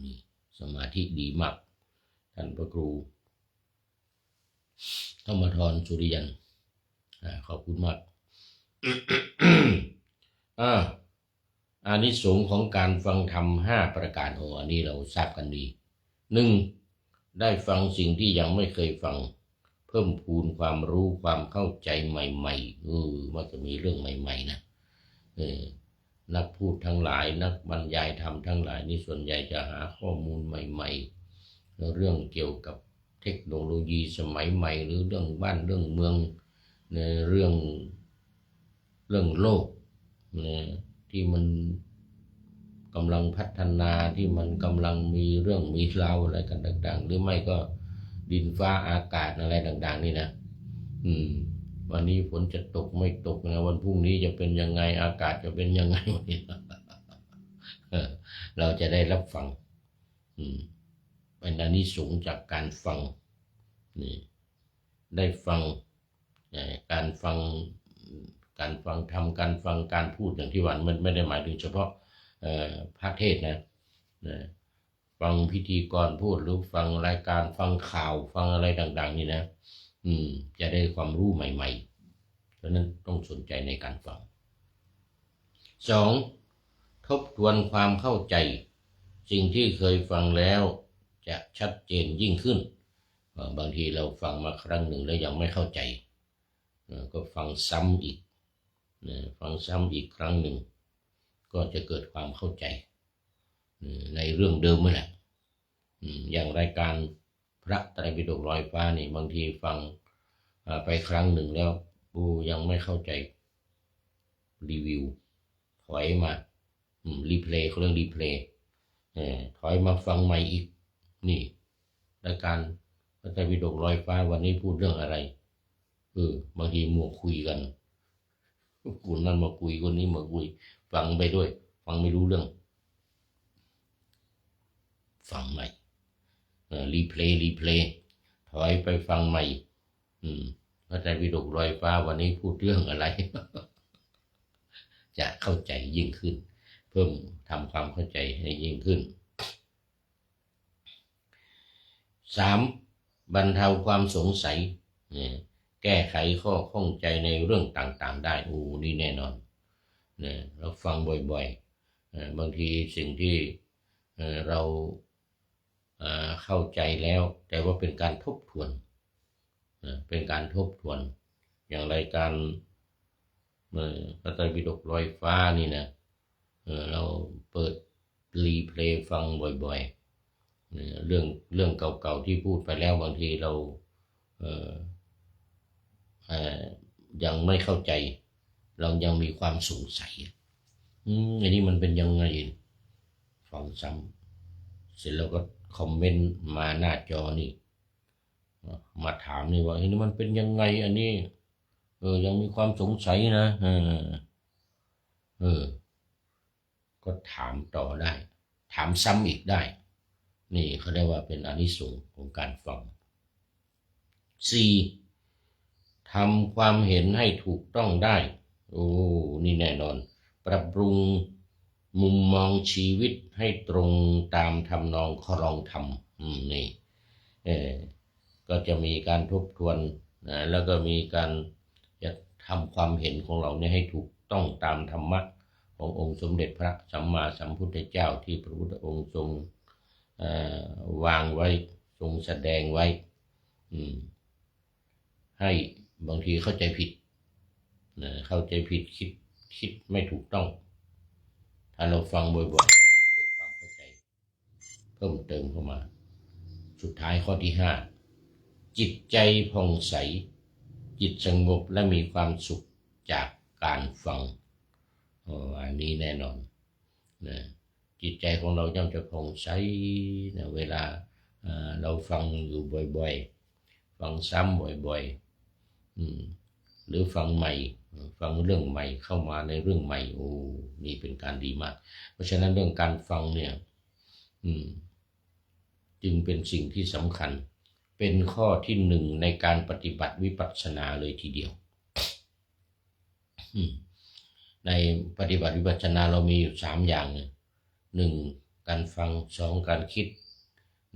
นี่สมาธิดีมากท่านพระครูธรรมธรสุริยันขอบคุณมาก อานิสงส์ของการฟังธรรม5 ประการอันนี้เราทราบกันดี 1. ได้ฟังสิ่งที่ยังไม่เคยฟังเพิ่มพูนความรู้ความเข้าใจใหม่ๆมันจะมีเรื่องใหม่ๆนะนักพูดทั้งหลายนักบรรยายธรรมทั้งหลายนี่ส่วนใหญ่จะหาข้อมูลใหม่ๆเรื่องเกี่ยวกับเทคโนโลยีสมัยใหม่หรือเรื่องบ้านเรื่องเมืองเรื่องโลกที่มันกำลังพัฒนาที่มันกำลังมีเรื่องมีราวอะไรกันต่างๆหรือไม่ก็ดินฟ้าอากาศอะไรต่างๆนี่นะวันนี้ฝนจะตกไม่ตกนะวันพรุ่งนี้จะเป็นยังไงอากาศจะเป็นยังไงวันนี้ เราจะได้รับฟังเป็นอานิสงส์จากการฟังนี่ได้ฟังการฟังทำการฟังการพูดอย่างที่วันมันไม่ได้หมายถึงเฉพาะพระเทศนะฟังพิธีกรพูดหรือฟังรายการฟังข่าวฟังอะไรต่างๆนี่นะจะได้ความรู้ใหม่ๆเพราะนั้นต้องสนใจในการฟัง 2. ทบทวนความเข้าใจสิ่งที่เคยฟังแล้วจะชัดเจนยิ่งขึ้นบางทีเราฟังมาครั้งหนึ่งแล้วยังไม่เข้าใจก็ฟังซ้ำอีกฟังซ้ำอีกครั้งหนึ่งก็จะเกิดความเข้าใจในเรื่องเดิมนั่นแหละอย่างรายการพระไตรปิฎกลอยฟ้านี่บางทีฟังไปครั้งหนึ่งแล้วยังไม่เข้าใจรีวิวถอยมารีเพลย์เขาเรื่องรีเพลย์ถอยมาฟังใหม่อีกนี่รายการพระไตรปิฎกลอยฟ้าวันนี้พูดเรื่องอะไรบางทีมัวคุยกันคนนั้นมาคุยคนนี้มาคุยฟังไปด้วยฟังไม่รู้เรื่องฟังใหม่รีเพลย์ถอยไปฟังใหม่พระไตรปิฎกลอยฟ้าวันนี้พูดเรื่องอะไร จะเข้าใจยิ่งขึ้นเพิ่มทำความเข้าใจให้ยิ่งขึ้น 3. บรรเทาความสงสัยแก้ไขข้อข้องใจในเรื่องต่างๆได้นี่แน่นอนเราฟังบ่อยๆบางทีสิ่งที่เราเข้าใจแล้วแต่ว่าเป็นการทบทวนอย่างรายการพระไตรปิฎกลอยฟ้านี่นะเราเปิดรีเพลย์ฟังบ่อยๆเรื่องเก่าๆที่พูดไปแล้วบางทีเรายังไม่เข้าใจเรายังมีความสงสัยอันนี้มันเป็นยังไงฟังซ้ เสร็จแล้วก็คอมเมนต์มาหน้าจอนี่มาถามนี่ว่านี่มันเป็นยังไงอันนี้ยังมีความสงสัยนะก็ถามต่อได้ถามซ้ำอีกได้นี่เขาเรียกว่าเป็นอานิสงส์ของการฟัง 4. ทำความเห็นให้ถูกต้องได้นี่แน่นอนปรับปรุงมุมมองชีวิตให้ตรงตามทำนองครองธรรมนี่ก็จะมีการทบทวนแล้วก็มีการจะทำความเห็นของเราเนี่ยให้ถูกต้องตามธรรมะขององค์สมเด็จพระสัมมาสัมพุทธเจ้าที่พระพุทธองค์ทรงวางไว้ทรงแสดงไว้ให้บางทีเข้าใจผิดเข้าใจผิดคิดไม่ถูกต้องถ้าเราฟังบ่อยๆเกิดความเข้าใจเพิ่มเติมเข้ามาสุดท้ายข้อที่ 5จิตใจผ่องใสจิตสงบและมีความสุขจากการฟังอันนี้แน่นอนนะจิตใจของเราย่อมจะผ่องใสนะเวลาเราฟังอยู่บ่อยๆฟังซ้ำบ่อยๆหรือฟังใหม่ฟังเรื่องใหม่เข้ามาในเรื่องใหม่นี่เป็นการดีมากเพราะฉะนั้นเรื่องการฟังเนี่ยจึงเป็นสิ่งที่สำคัญเป็นข้อที่ 1ในการปฏิบัติวิปัสสนาเลยทีเดียวในปฏิบัติวิปัสสนาเรามีอยู่3อย่าง1การฟัง2การคิด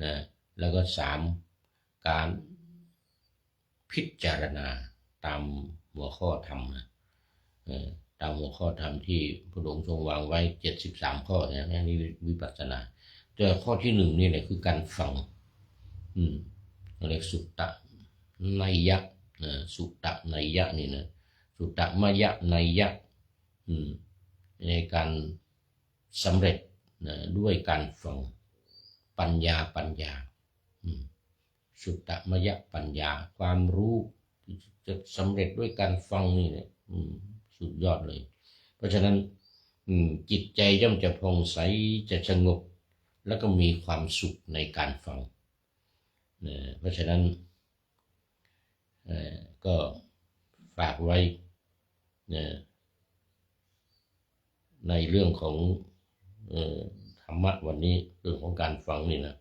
นะแล้วก็3การพิจารณาตามหัวข้อธรรมนะตามหัวข้อธรรมที่พระองค์ทรงวางไว้73ข้อเนี่ยนี่วิปัสสนาแต่ข้อที่1นี่แหละคือการฟังเรียกสุตตะนัยยะสุตตะนัยยะนี่นะสุตตะมยะนัยยะในการสำเร็จด้วยการฟังปัญญาสุตตะมยะปัญญาความรู้จะสำเร็จด้วยการฟังนี่เนี่ยสุดยอดเลยเพราะฉะนั้นจิตใจย่อมจะผ่องใสจะสงบแล้วก็มีความสุขในการฟังเพราะฉะนั้นก็ฝากไว้ในเรื่องของธรรมะวันนี้เรื่องของการฟังนี่นะ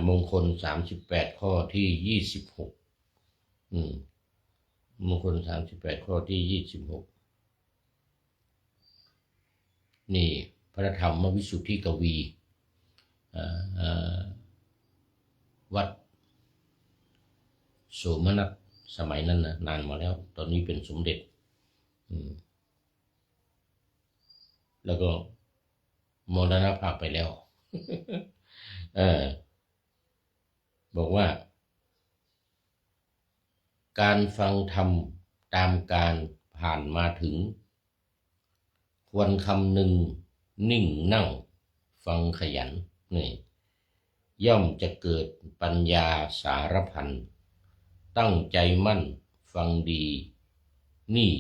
มงคล38ข้อที่26มงคล38ข้อที่26นี่พระธรรมวิสุทธิกวีวัดโสมนัสสมัยนั้นนะนานมาแล้วตอนนี้เป็นสมเด็จแล้วก็มรณภาพไปแล้วบอกว่าการฟังธรรมตามการผ่านมาถึงควรคำนึงนิ่งนั่งฟังขยันนี่ย่อมจะเกิดปัญญาสารพันตั้งใจมั่นฟังดีนี่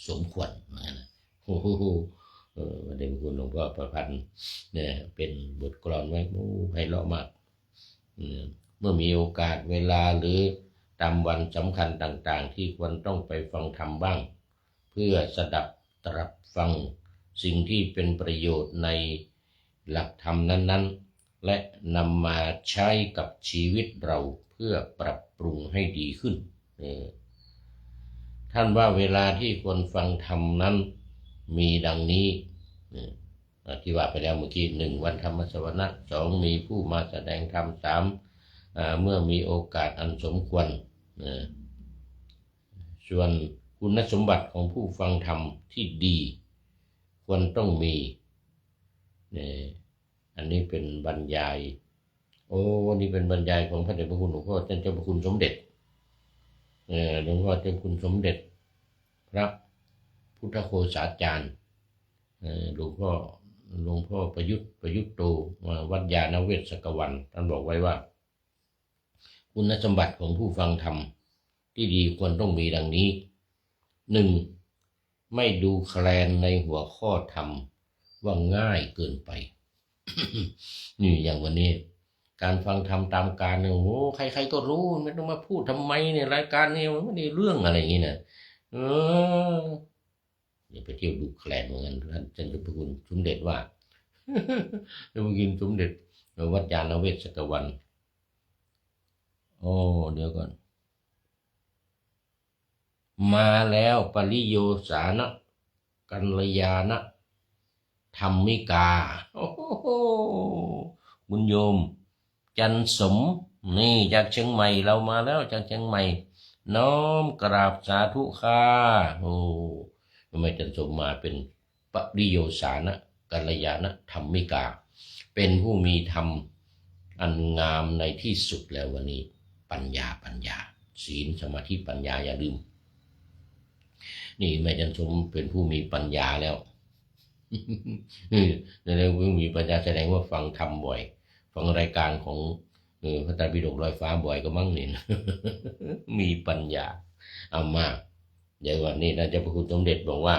สมควรเด็กคุณหลวงพ่อประพันธ์เนี่ยเป็นบทกลอนไว้ไพเราะมากเมื่อมีโอกาสเวลาหรือตามวันสำคัญต่างๆที่ควรต้องไปฟังธรรมบ้างเพื่อสดับตรับฟังสิ่งที่เป็นประโยชน์ในหลักธรรมนั้นๆและนำมาใช้กับชีวิตเราเพื่อปรับปรุงให้ดีขึ้นท่านว่าเวลาที่ควรฟังธรรมนั้นมีดังนี้ที่ว่าไปแล้วเมื่อกี้1วันธรรมสวนะ2มีผู้มาแสดงธรรม3เมื่อมีโอกาสอันสมควรส่วนคุณสมบัติของผู้ฟังธรรมที่ดีควรต้องมีอันนี้เป็นบรรยายนี่เป็นบรรยายของพระเดชพระคุณหลวงพ่อเจ้าพระคุณสมเด็จหลวงพ่อเจ้าคุณสมเด็จพระพุทธโฆษาจารย์หลวงพ่อประยุทธ์โตวัดยาณเวศกวันท่านบอกไว้ว่าคุณสมบัติของผู้ฟังธรรมที่ดีควรต้องมีดังนี้ 1. ไม่ดูแคลนในหัวข้อธรรมว่าง่ายเกินไป นี่อย่างวันนี้ การฟังธรรมตามการเนี่ยโอ้โหใครๆก็รู้ไม่ต้องมาพูดทำไมเนี่ยรายการเนี่ยมันไม่ได้เรื่องอะไรอย่างนี้นะเอออย่าไปเที่ยวดูแคลนเหมือนกันท่านเจ้าพระคุณสมเด็จว่าเจ้าพระคุณสมเด็จวัดยาณเวศกวันโอ้เดี๋ยวก่อนมาแล้วปริโยสานะกัลยาณธรรมิกาโอ้โหบุญโยมจันสมนี่จากเชียงใหม่เรามาแล้วจากเชียงใหม่น้อมกราบสาธุค่ะโอ้ทำไมจันสมมาเป็นปริโยสานะกัลยาณธรรมิกาเป็นผู้มีธรรมอันงามในที่สุดแล้ววันนี้ปัญญาศีลสมาธิปัญญาอย่าลืมนี่แม่จันสมเป็นผู้มีปัญญาแล้วแล้วผู้มีปัญญาแสดงว่าฟังธรรมบ่อยฟังรายการของพระไตรปิฎกลอยฟ้าบ่อยก็มั่งนี่มีปัญญาเอามากเดี๋ยววันนี้นะเจ้าพระคุณสมเด็จบอกว่า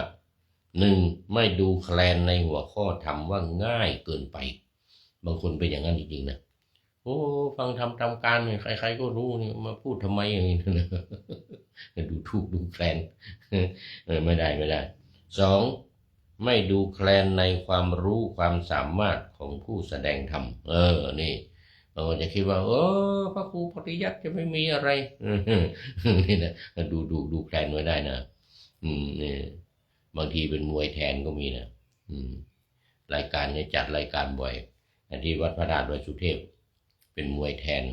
1ไม่ดูแคลนในหัวข้อธรรมว่าง่ายเกินไปบางคนเป็นอย่างนั้นจริงๆนะโอ้ฟังธรรมตามการเนี่ยใครๆก็รู้นี่มาพูดทำไมอย่างนี้นะดูถูกดูแคลนไม่ได้2ไม่ดูแคลนในความรู้ความสามารถของผู้แสดงธรรมนี่เราจะคิดว่าพระครูปริยัติจะไม่มีอะไรนี่นะดูแคลนไว้ได้นะนี่บางทีเป็นมวยแทนก็มีนะรายการเนี่ยจัดรายการบ่อยที่วัดพระธาตุดอยสุเทพเป็นมวยแทน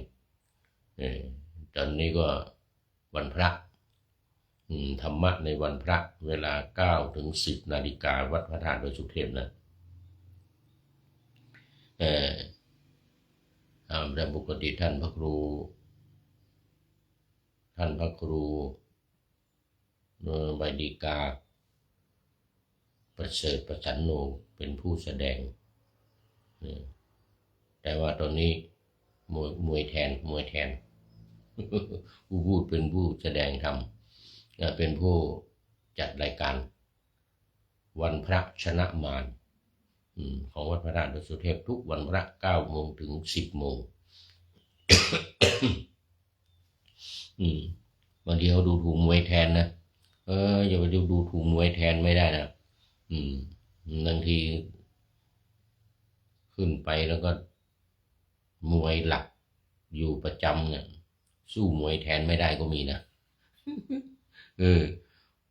ตอนนี้ก็วันพระธรรมะในวันพระเวลา 9 ถึง 10 นาฬิกาวัดพระธาตุดอยสุเทพนะแต่ปกติท่านพระครูใบดีกาประเสริฐประสันโนเป็นผู้แสดงแต่ว่าตอนนี้มวยแทนผู้พูดเป็นผู้แสดงธรรมเป็นผู้จัดรายการวันพระชนะมารของวัดพระธาตุดอยสุเทพทุกวันพระ 9 โมงถึง 10 โมงบางทีเขาดูถูกมวยแทนนะอย่าไปดูถูกมวยแทนไม่ได้นะบางทีขึ้นไปแล้วก็มวยหลักอยู่ประจำเนี่ยสู้มวยแทนไม่ได้ก็มีนะ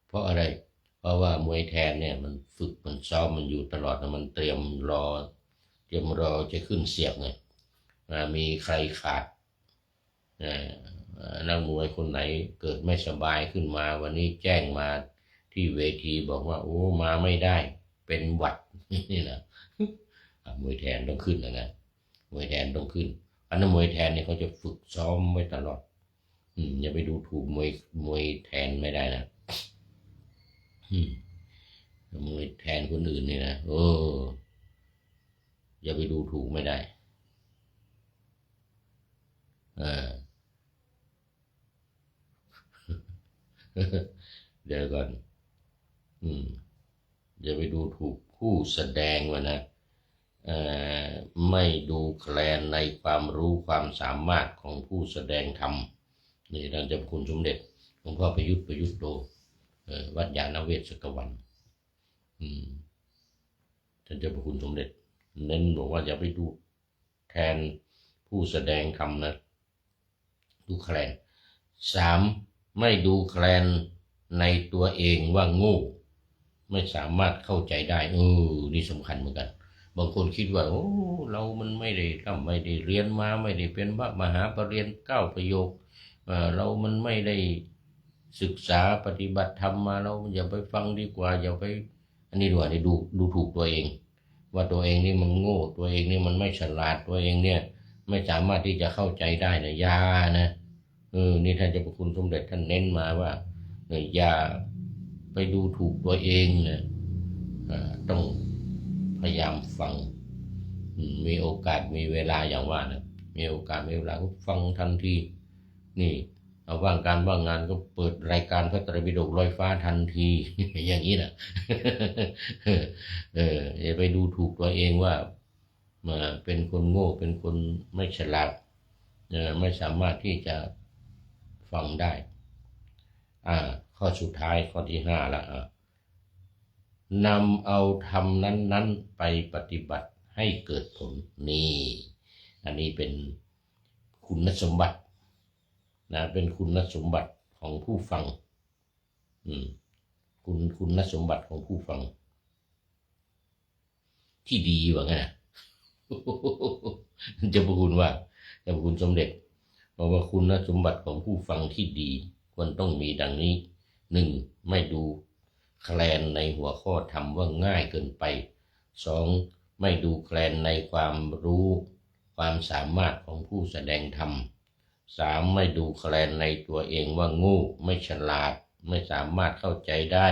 เพราะอะไรเพราะว่ามวยแทนเนี่ยมันฝึกมันซ้อมมันอยู่ตลอดนะมันเตรียมรอจะขึ้นเสียบไงมีใครขาดนักมวยคนไหนเกิดไม่สบายขึ้นมาวันนี้แจ้งมาที่เวทีบอกว่าโอ้มาไม่ได้เป็นหวัดนี่นะมวยแทนต้องขึ้นนะมวยแทนต้องขึ้นอันนั้นมวยแทนเนี่ยเขาจะฝึกซ้อมไว้ตลอดอย่าไปดูถูกมวยแทนไม่ได้นะมวยแทนคนอื่นนี่นะอย่าไปดูถูกไม่ได้เดี๋ยวก่อนอย่าไปดูถูกผู้แสดงว่านะไม่ดูแคลนในความรู้ความสามารถของผู้แสดงธรรมนี่ท่านเจ้าคุณสมเด็จหลวงพ่อประยุทธ์โตวัดยาณเวศกวันท่านเจ้าคุณสมเด็จเน้นบอกว่าอย่าไปดูแทนผู้แสดงธรรมนะดูแคลน3ไม่ดูแคลนในตัวเองว่าโง่ไม่สามารถเข้าใจได้นี่สำคัญเหมือนกันบางคนคิดว่าเรามันไม่ได้เรียนมาไม่ได้เป็นพระมหาปรริญญา9 ประโยคเรามันไม่ได้ศึกษาปฏิบัติธรรมมาเราอย่าไปฟังดีกว่าอย่าไปอันนี้ด้วยดูถูกตัวเองว่าตัวเองนี่มันโง่ตัวเองนี่มันไม่ฉลาดตัวเองเนี่ยไม่สามารถที่จะเข้าใจได้นะอย่านะนี่ท่านเจ้าพระคุณสมเด็จท่านเน้นมาว่าอย่าไปดูถูกตัวเองนะต้องพยายามฟังมีโอกาสมีเวลาอย่างว่านะมีโอกาสมีเวลาก็ฟังทันทีนี่เอาว่างการว่างงานก็เปิดรายการพระไตรปิฎกลอยฟ้าทันทีอย่างนี้นะอย่าไปดูถูกตัวเองว่า เป็นคนโง่เป็นคนไม่ฉลาดไม่สามารถที่จะฟังได้ข้อสุดท้ายข้อที่5ละนำเอาธรรมนั้นๆไปปฏิบัติให้เกิดผลนี่อันนี้เป็นคุณสมบัติเป็นคุณสมบัติของผู้ฟังคุณสมบัติของผู้ฟังที่ดีว่าไงเจ้าพระคุณสมเด็จบอกว่าคุณสมบัติของผู้ฟังที่ดีควรต้องมีดังนี้ 1. ไม่ดูแคลนในหัวข้อธรรมว่าง่ายเกินไป 2. ไม่ดูแคลนในความรู้ความสามารถของผู้แสดงธรรม 3. ไม่ดูแคลนในตัวเองว่าโง่ไม่ฉลาดไม่สามารถเข้าใจได้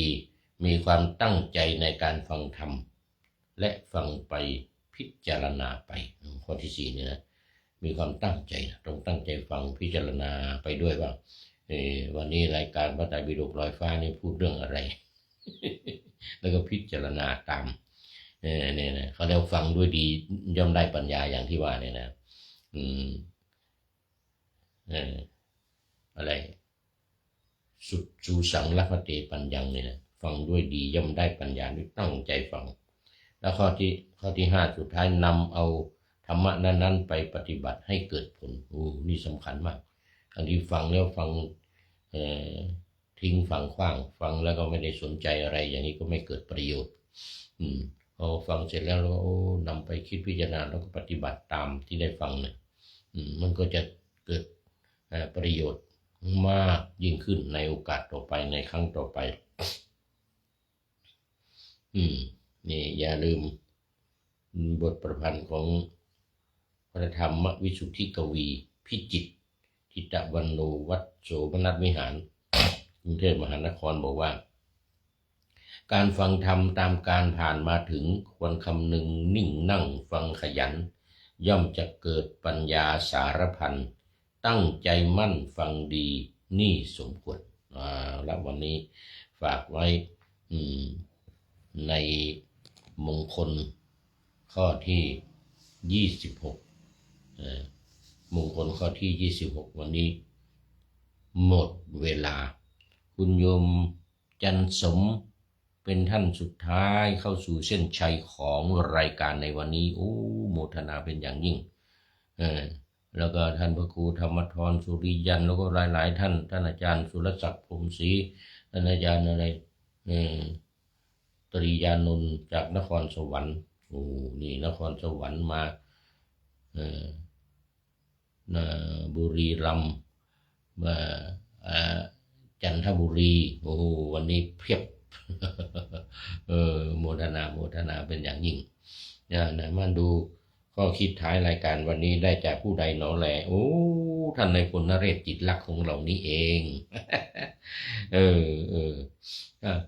4. มีความตั้งใจในการฟังธรรมและฟังไปพิจารณาไปข้อที่4เนี่ยนะมีความตั้งใจต้องตั้งใจฟังพิจารณาไปด้วยว่าวันนี้รายการพระไตรปิฎกลอยฟ้านี่พูดเรื่องอะไร แล้วก็พิจารณาตามเนี่ยนะเขาเรียกฟังด้วยดีย่อมได้ปัญญาอย่างที่ว่าเนี่ยนะอะไรสุดจูสังลัพเตปัญญังเนี่ยนะฟังด้วยดีย่อมได้ปัญญาด้วยตั้งใจฟังแล้วข้อที่5สุดท้ายนำเอาธรรมะนั้นๆไปปฏิบัติให้เกิดผลนี่สำคัญมากบางทีฟังแล้วฟังทิ้งฟังขว้างฟังแล้วก็ไม่ได้สนใจอะไรอย่างนี้ก็ไม่เกิดประโยชน์พอฟังเสร็จแล้วเรานำไปคิดพิจารณาแล้วก็ปฏิบัติตามที่ได้ฟังเนี่ยมันก็จะเกิดประโยชน์มากยิ่งขึ้นในโอกาสต่อไปในครั้งต่อไปนี่อย่าลืมบทประพันธ์ของพระธรรมวิสุทธิกวีพิจิตรทิตวันโนวัดโสมนัสวิหารกรุงเทพมหานครบอกว่าการฟังธรรมตามการผ่านมาถึงควรคำนึงนิ่งนั่งฟังขยันย่อมจะเกิดปัญญาสารพันตั้งใจมั่นฟังดีนี่สมควรแล้ววันนี้ฝากไว้ในมงคลข้อที่26มงคลข้อที่26วันนี้หมดเวลาคุณโยมจันสมเป็นท่านสุดท้ายเข้าสู่เส้นชัยของรายการในวันนี้โมทนาเป็นอย่างยิ่งแล้วก็ท่านพระครูธรรมธรสุริยันแล้วก็หลายๆท่านอาจารย์สุรศักดิ์พรหมศรีท่านอาจารย์อะไรตรียานนท์จากนครสวรรค์นี่นครสวรรค์มาบุรีรัมย์จันทบุรีวันนี้เพียบโมทนาเป็นอย่างยิ่งนะมาดูข้อคิดท้ายรายการวันนี้ได้จากผู้ใดหนอแลท่านนายพลนเรศจิตลักษณ์ของเรานี้เอง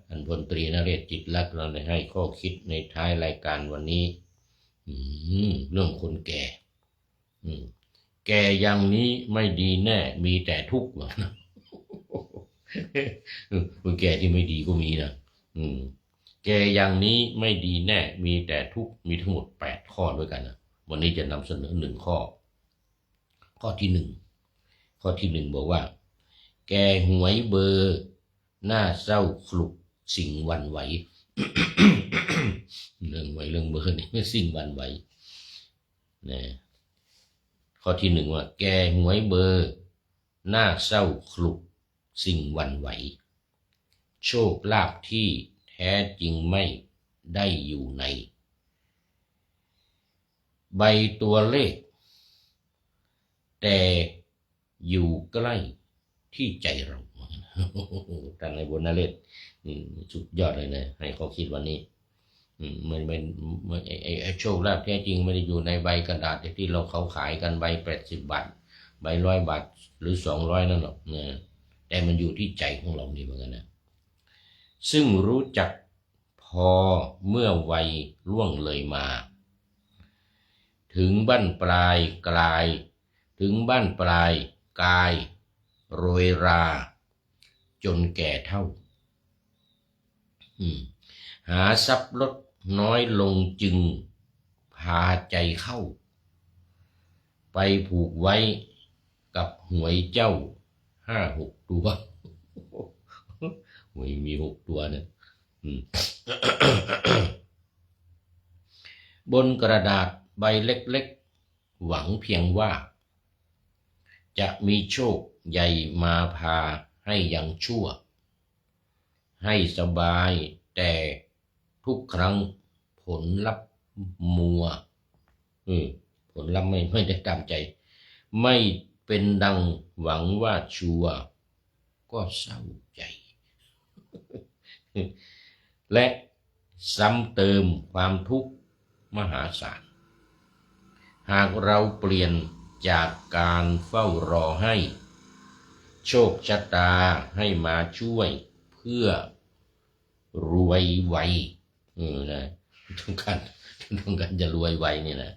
ท่านพลตรีนเรศจิตลักษณ์เราได้ให้ข้อคิดในท้ายรายการวันนี้เรื่องคนแก่แก่อย่างนี้ไม่ดีแน่มีแต่ทุกข์นะคนแก่ที่ไม่ดีก็มีนะแก่อย่างนี้ไม่ดีแน่มีแต่ทุกข์มีทั้งหมด8ข้อด้วยกันนะวันนี้จะนำเสนอ1ข้อที่1บอกว่าแก่หวยเบอร์หน้าเศร้าคลุกสิ่งหวั่นไหว เรื่องเบอร์นี่สิ่งหวั่นไหวนะข้อที่1ว่าแก่หวยเบอร์หน้าเศร้าคลุกสิ่งหวั่นไหวโชคลาภที่แท้จริงไม่ได้อยู่ในใบตัวเลขแต่อยู่ใกล้ที่ใจเราท่านในบนนเรศสุดยอดเลยนะให้ข้อคิดวันนี้มันไอ้โชคลาภแท้จริงไม่ได้อยู่ในใบกระดาษที่เราเขาขายกันใบ80 บาทใบ100 บาทหรือ200นั่นหรอกนะแต่มันอยู่ที่ใจของเรานี่เหมือนกันนะซึ่งรู้จักพอเมื่อวัยล่วงเลยมาถึงบั้นปลายกายโรยราจนแก่เท่าหาทรัพย์ลดน้อยลงจึงพ พาใจเข้าไปผูกไว้กับหวยเจ้า5-6 ตัวหวยมี6 ตัวเนี่ยบนกระดาษใบเล็กๆหวังเพียงว่าจะมีโชคใหญ่มาพาให้ยังชั่วให้สบายแต่ทุกครั้งผลลัพธ์มัวผลลัพธ์ไม่ได้ตามใจไม่เป็นดังหวังว่าชัวก็เศร้าใจและซ้ำเติมความทุกข์มหาศาลหากเราเปลี่ยนจากการเฝ้ารอให้โชคชะตาให้มาช่วยเพื่อรวยไวนะต้องการจะรวยไวนี่นะ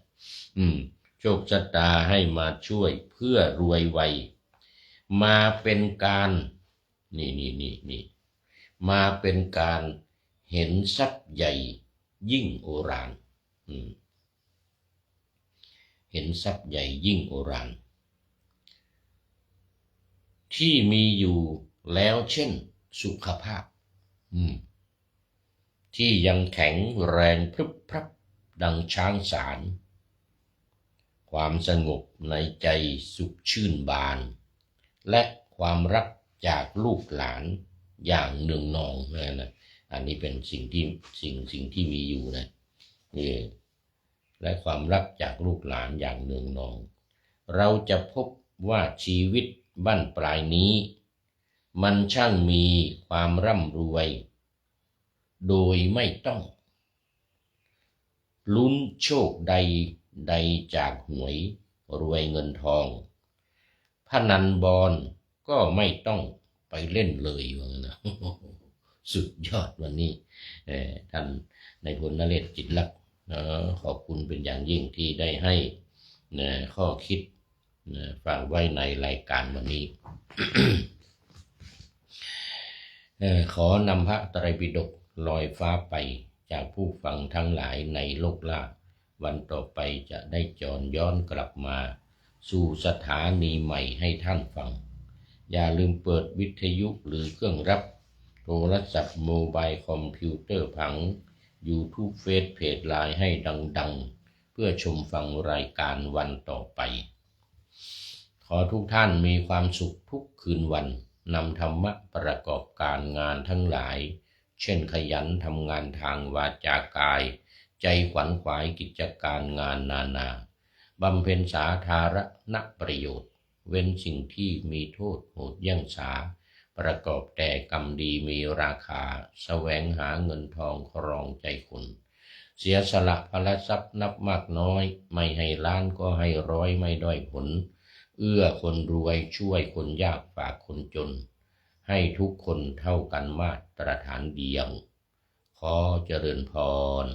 โชคชะตาให้มาช่วยเพื่อรวยไวมาเป็นการนี่มาเป็นการเห็นทรัพย์ใหญ่ยิ่งโอฬารเห็นทรัพย์ใหญ่ยิ่งโอฬารที่มีอยู่แล้วเช่นสุขภาพที่ยังแข็งแรงพรึบพรับดังช้างสารความสงบในใจสุขชื่นบานและความรักจากลูกหลานอย่างเนืองนองนะอันนี้เป็นสิ่งที่มีอยู่นะและความรักจากลูกหลานอย่างเนืองนองเราจะพบว่าชีวิตบั้นปลายนี้มันช่างมีความร่ำรวยโดยไม่ต้องลุ้นโชคใดจากหวยรวยเงินทองพนันบอลก็ไม่ต้องไปเล่นเลยว่างั้นนะสุดยอดวันนี้ท่านนายพลนเรศจิตลักษณ์ขอบคุณเป็นอย่างยิ่งที่ได้ให้ข้อคิดฝากไว้ในรายการวันนี้ ขอนำพระไตรปิฎกลอยฟ้าไปจากผู้ฟังทั้งหลายในโลกล่าวันต่อไปจะได้จรย้อนกลับมาสู่สถานีใหม่ให้ท่านฟังอย่าลืมเปิดวิทยุหรือเครื่องรับโทรศัพท์โมบายคอมพิวเตอร์ผัง YouTube เฟซเพจไลน์ให้ดังๆเพื่อชมฟังรายการวันต่อไปขอทุกท่านมีความสุขทุกคืนวันนำธรรมะประกอบการงานทั้งหลายเช่นขยันทำงานทางวาจากายใจขวัญขวายกิจการงานนาบำเพ็ญสาธารณประโยชน์เว้นสิ่งที่มีโทษโหดเหี้ยมฉาประกอบแต่กรรมดีมีราคาแสวงหาเงินทองครองใจคนเสียสละพละทรัพย์นับมากน้อยไม่ให้ล้านก็ให้ร้อยไม่ด้อยผลเอื้อคนรวยช่วยคนยากฝากคนจนให้ทุกคนเท่ากันมาตรฐานเดียวขอเจริญพร